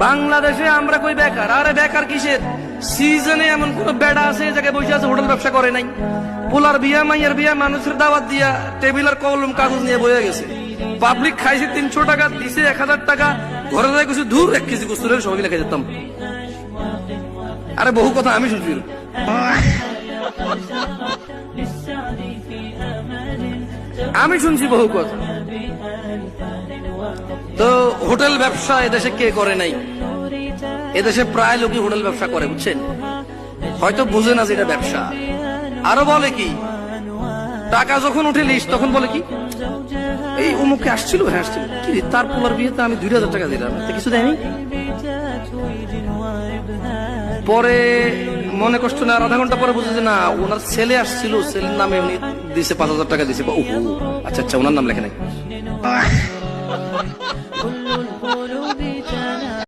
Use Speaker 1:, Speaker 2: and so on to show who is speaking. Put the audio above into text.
Speaker 1: বাংলাদেশে আমরা কই বেকার, আরে বেকার কিসের? সিজনে এমন কোন বেড়া আছে যাকে বসে আছে হোটেল ব্যবসা করে নাই? পোলার বিয়া মাইয়ের বিয়া মানুষের দাওয়াত দিয়া টেবিল আর কলম কাগজ নিয়ে বয়ে গেছে। পাবলিক খাইছে 300 টাকা, দিছে 1000 টাকা, ঘরে যায় কিছু দূর 1 কেজি কুস্তুরের সবাই লেখা যেতাম। আরে বহু কথা আমি শুনছি। আমি শুনছি বহু কথা। তো হোটেল ব্যবসা এদেশে কে করে নাই? এদেশে প্রায় লোকই হোটেল ব্যবসা করে, বুঝছেন? হয়তো বুঝে না যে এটা ব্যবসা। আরো বলে কি, টাকা যখন উঠে লিস্ট তখন বলে কি, এই অমুকে আসছিল, হ্যাঁ আসছিল, কি তার পোলার বিয়েতে আমি 2000 টাকা দিলাম, কিছু দেয়নি। পরে মনে কষ্ট না, আধা ঘন্টা পরে বুঝে যে না, ওনার ছেলে আসছিল, ছেলের নামে উনি দিছে 5000 টাকা দিছে। আচ্ছা আচ্ছা, ওনার নাম লেখে নাই।